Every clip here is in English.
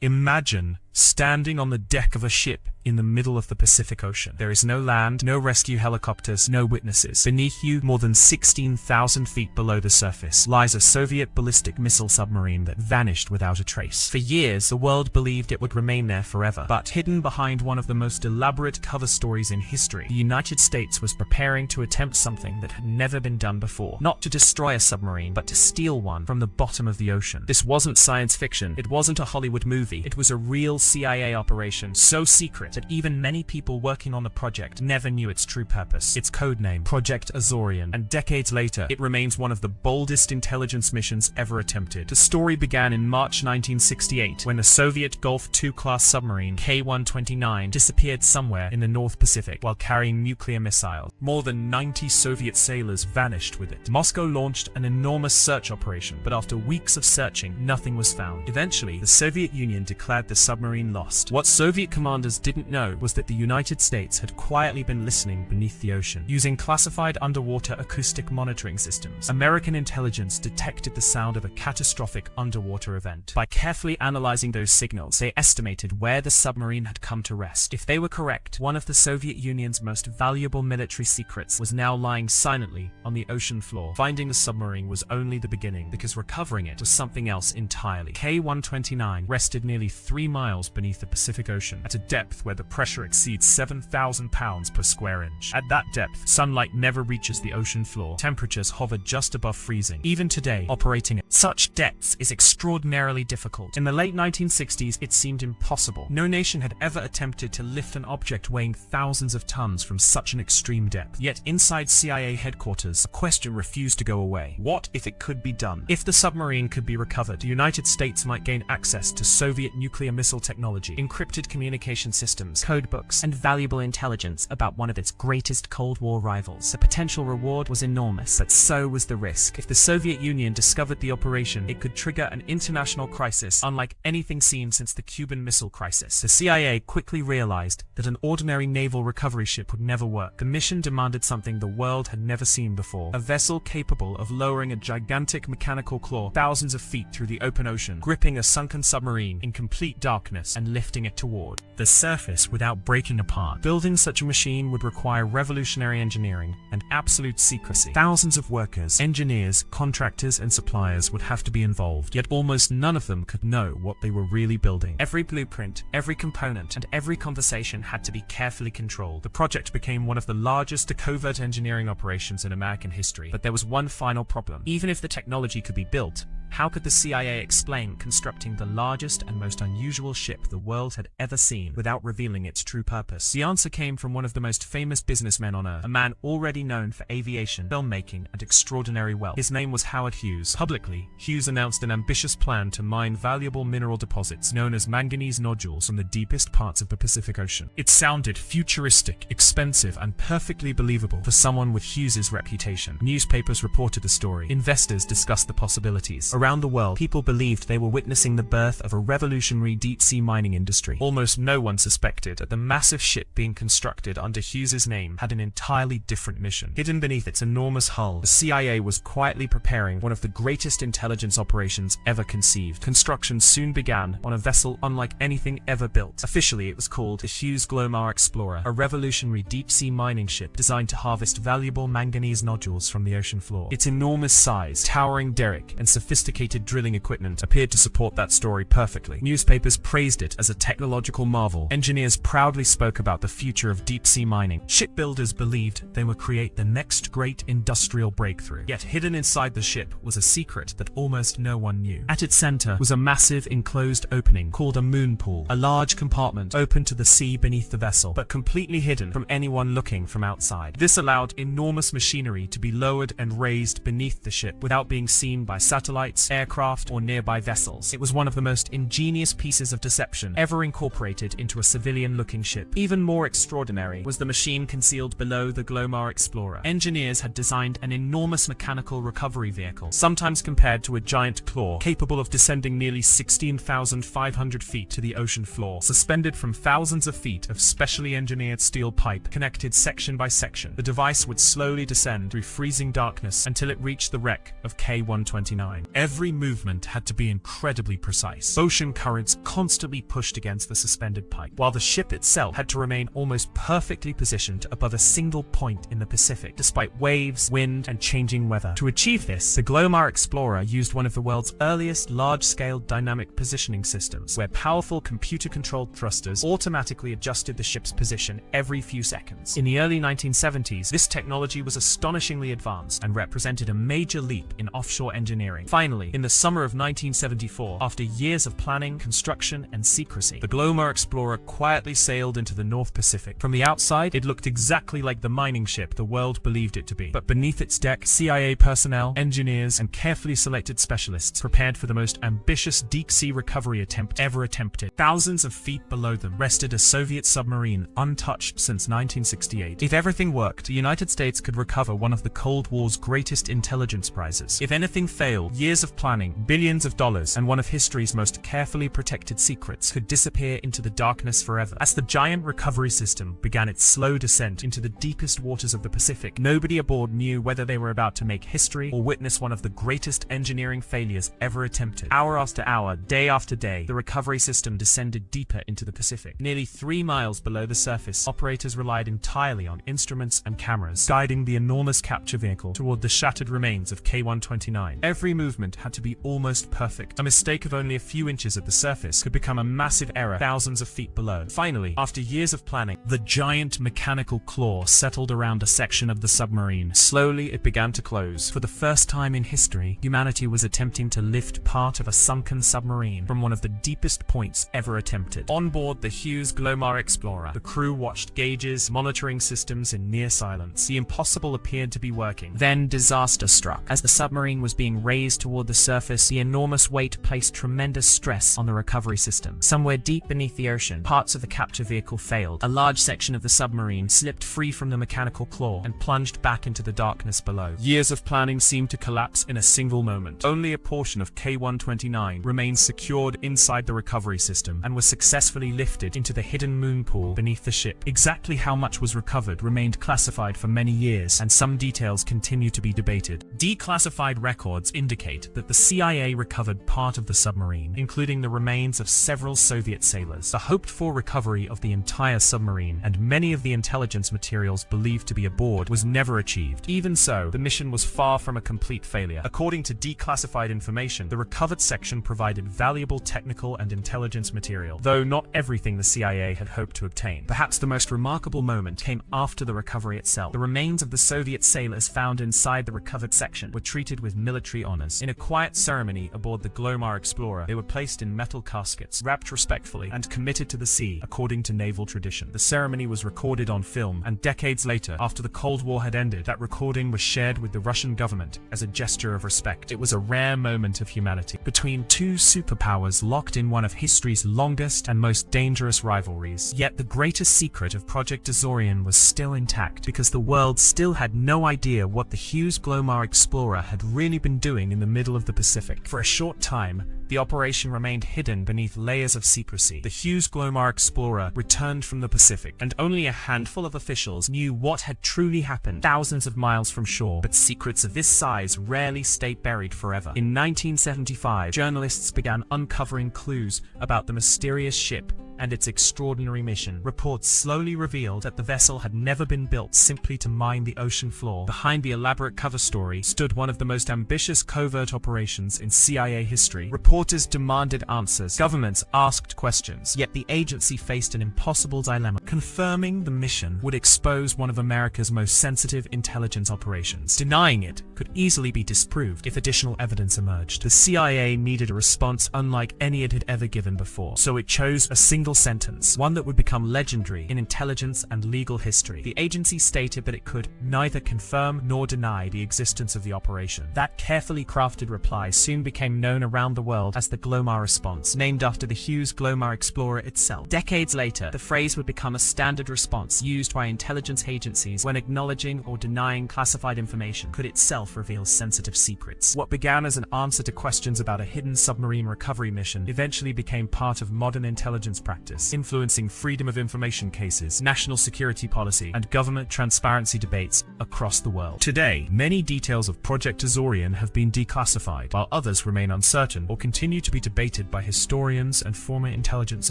Imagine standing on the deck of a ship in the middle of the Pacific Ocean. There is no land, no rescue helicopters, no witnesses. Beneath you, more than 16,000 feet below the surface, lies a Soviet ballistic missile submarine that vanished without a trace. For years, the world believed it would remain there forever. But hidden behind one of the most elaborate cover stories in history, the United States was preparing to attempt something that had never been done before. Not to destroy a submarine, but to steal one from the bottom of the ocean. This wasn't science fiction. It wasn't a Hollywood movie. It was a real CIA operation, so secret that even many people working on the project never knew its true purpose. Its codename, Project Azorian, and decades later, it remains one of the boldest intelligence missions ever attempted. The story began in March 1968, when the Soviet Gulf II-class submarine K-129 disappeared somewhere in the North Pacific while carrying nuclear missiles. More than 90 Soviet sailors vanished with it. Moscow launched an enormous search operation, but after weeks of searching, nothing was found. Eventually, the Soviet Union declared the submarine lost. What Soviet commanders didn't know was that the United States had quietly been listening beneath the ocean. Using classified underwater acoustic monitoring systems, American intelligence detected the sound of a catastrophic underwater event. By carefully analyzing those signals, they estimated where the submarine had come to rest. If they were correct, one of the Soviet Union's most valuable military secrets was now lying silently on the ocean floor. Finding the submarine was only the beginning, because recovering it was something else entirely. K-129 rested nearly 3 miles beneath the Pacific Ocean, at a depth where the pressure exceeds 7,000 pounds per square inch. At that depth, sunlight never reaches the ocean floor. Temperatures hover just above freezing. Even today, operating at such depths is extraordinarily difficult. In the late 1960s, it seemed impossible. No nation had ever attempted to lift an object weighing thousands of tons from such an extreme depth. Yet inside CIA headquarters, a question refused to go away. What if it could be done? If the submarine could be recovered, the United States might gain access to Soviet nuclear missile technology, encrypted communication systems, codebooks, and valuable intelligence about one of its greatest Cold War rivals. The potential reward was enormous, but so was the risk. If the Soviet Union discovered the operation, it could trigger an international crisis unlike anything seen since the Cuban Missile Crisis. The CIA quickly realized that an ordinary naval recovery ship would never work. The mission demanded something the world had never seen before: a vessel capable of lowering a gigantic mechanical claw thousands of feet through the open ocean, gripping a sunken submarine in complete darkness and lifting it toward the surface without breaking apart. Building such a machine would require revolutionary engineering and absolute secrecy. Thousands of workers, engineers, contractors, and suppliers would have to be involved, yet almost none of them could know what they were really building. Every blueprint, every component, and every conversation had to be carefully controlled. The project became one of the largest covert engineering operations in American history. But there was one final problem. Even if the technology could be built, how could the CIA explain constructing the largest and most unusual ship the world had ever seen without revealing its true purpose? The answer came from one of the most famous businessmen on Earth, a man already known for aviation, filmmaking, and extraordinary wealth. His name was Howard Hughes. Publicly, Hughes announced an ambitious plan to mine valuable mineral deposits known as manganese nodules from the deepest parts of the Pacific Ocean. It sounded futuristic, expensive, and perfectly believable for someone with Hughes's reputation. Newspapers reported the story. Investors discussed the possibilities. Around the world, people believed they were witnessing the birth of a revolutionary deep-sea mining industry. Almost no one suspected that the massive ship being constructed under Hughes's name had an entirely different mission. Hidden beneath its enormous hull, the CIA was quietly preparing one of the greatest intelligence operations ever conceived. Construction soon began on a vessel unlike anything ever built. Officially, it was called the Hughes Glomar Explorer, a revolutionary deep-sea mining ship designed to harvest valuable manganese nodules from the ocean floor. Its enormous size, towering derrick, and sophisticated drilling equipment appeared to support that story perfectly. Newspapers praised it as a technological marvel. Engineers proudly spoke about the future of deep-sea mining. Shipbuilders believed they would create the next great industrial breakthrough. Yet hidden inside the ship was a secret that almost no one knew. At its center was a massive enclosed opening called a moon pool, a large compartment open to the sea beneath the vessel, but completely hidden from anyone looking from outside. This allowed enormous machinery to be lowered and raised beneath the ship without being seen by satellites, aircraft, or nearby vessels. It was one of the most ingenious pieces of deception ever incorporated into a civilian-looking ship. Even more extraordinary was the machine concealed below the Glomar Explorer. Engineers had designed an enormous mechanical recovery vehicle, sometimes compared to a giant claw, capable of descending nearly 16,500 feet to the ocean floor, suspended from thousands of feet of specially engineered steel pipe connected section by section. The device would slowly descend through freezing darkness until it reached the wreck of K-129. Every movement had to be incredibly precise. Ocean currents constantly pushed against the suspended pipe, while the ship itself had to remain almost perfectly positioned above a single point in the Pacific, despite waves, wind, and changing weather. To achieve this, the Glomar Explorer used one of the world's earliest large-scale dynamic positioning systems, where powerful computer-controlled thrusters automatically adjusted the ship's position every few seconds. In the early 1970s, this technology was astonishingly advanced and represented a major leap in offshore engineering. Finally, in the summer of 1974, after years of planning, construction, and secrecy, the Glomar Explorer quietly sailed into the North Pacific. From the outside, it looked exactly like the mining ship the world believed it to be. But beneath its deck, CIA personnel, engineers, and carefully selected specialists prepared for the most ambitious deep-sea recovery attempt ever attempted. Thousands of feet below them rested a Soviet submarine untouched since 1968. If everything worked, the United States could recover one of the Cold War's greatest intelligence prizes. If anything failed, years of planning, billions of dollars, and one of history's most carefully protected secrets could disappear into the darkness forever. As the giant recovery system began its slow descent into the deepest waters of the Pacific, nobody aboard knew whether they were about to make history or witness one of the greatest engineering failures ever attempted. Hour after hour, day after day, the recovery system descended deeper into the Pacific. Nearly 3 miles below the surface, operators relied entirely on instruments and cameras, guiding the enormous capture vehicle toward the shattered remains of K-129. Every movement had to be almost perfect. A mistake of only a few inches at the surface could become a massive error thousands of feet below. Finally, after years of planning, the giant mechanical claw settled around a section of the submarine. Slowly, it began to close. For the first time in history, humanity was attempting to lift part of a sunken submarine from one of the deepest points ever attempted. On board the Hughes Glomar Explorer, the crew watched gauges, monitoring systems in near silence. The impossible appeared to be working. Then disaster struck. As the submarine was being raised toward the surface, the enormous weight placed tremendous stress on the recovery system. Somewhere deep beneath the ocean, parts of the capture vehicle failed. A large section of the submarine slipped free from the mechanical claw and plunged back into the darkness below. Years of planning seemed to collapse in a single moment. Only a portion of K-129 remained secured inside the recovery system and was successfully lifted into the hidden moon pool beneath the ship. Exactly how much was recovered remained classified for many years, and some details continue to be debated. Declassified records indicate that the CIA recovered part of the submarine, including the remains of several Soviet sailors. The hoped-for recovery of the entire submarine and many of the intelligence materials believed to be aboard was never achieved. Even so, the mission was far from a complete failure. According to declassified information, the recovered section provided valuable technical and intelligence material, though not everything the CIA had hoped to obtain. Perhaps the most remarkable moment came after the recovery itself. The remains of the Soviet sailors found inside the recovered section were treated with military honors. In a quiet ceremony aboard the Glomar Explorer, they were placed in metal caskets, wrapped respectfully, and committed to the sea, according to naval tradition. The ceremony was recorded on film, and decades later, after the Cold War had ended, that recording was shared with the Russian government as a gesture of respect. It was a rare moment of humanity between two superpowers locked in one of history's longest and most dangerous rivalries. Yet the greatest secret of Project Azorian was still intact, because the world still had no idea what the Hughes Glomar Explorer had really been doing in the middle of the Pacific. For a short time, the operation remained hidden beneath layers of secrecy. The Hughes Glomar Explorer returned from the Pacific, and only a handful of officials knew what had truly happened thousands of miles from shore. But secrets of this size rarely stay buried forever. In 1975, journalists began uncovering clues about the mysterious ship and its extraordinary mission. Reports slowly revealed that the vessel had never been built simply to mine the ocean floor. Behind the elaborate cover story stood one of the most ambitious covert operations in CIA history. Reporters demanded answers. Governments asked questions. Yet the agency faced an impossible dilemma. Confirming the mission would expose one of America's most sensitive intelligence operations. Denying it could easily be disproved if additional evidence emerged. The CIA needed a response unlike any it had ever given before, so it chose a single sentence, one that would become legendary in intelligence and legal history. The agency stated that it could neither confirm nor deny the existence of the operation. That carefully crafted reply soon became known around the world as the Glomar response, named after the Hughes Glomar Explorer itself. Decades later, the phrase would become a standard response used by intelligence agencies when acknowledging or denying classified information could itself reveal sensitive secrets. What began as an answer to questions about a hidden submarine recovery mission eventually became part of modern intelligence practice, influencing freedom of information cases, national security policy, and government transparency debates across the world. Today, many details of Project Azorian have been declassified, while others remain uncertain or continue to be debated by historians and former intelligence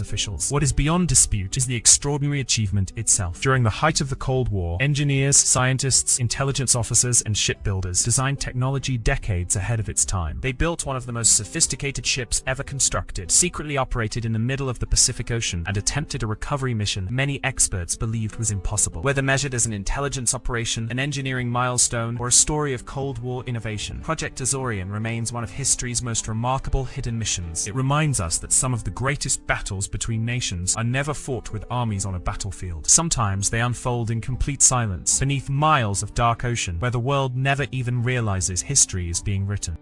officials. What is beyond dispute is the extraordinary achievement itself. During the height of the Cold War, engineers, scientists, intelligence officers, and shipbuilders designed technology decades ahead of its time. They built one of the most sophisticated ships ever constructed, secretly operated in the middle of the Pacific Ocean, and attempted a recovery mission many experts believed was impossible. Whether measured as an intelligence operation, an engineering milestone, or a story of Cold War innovation, Project Azorian remains one of history's most remarkable hidden missions. It reminds us that some of the greatest battles between nations are never fought with armies on a battlefield. Sometimes they unfold in complete silence, beneath miles of dark ocean, where the world never even realizes history is being written.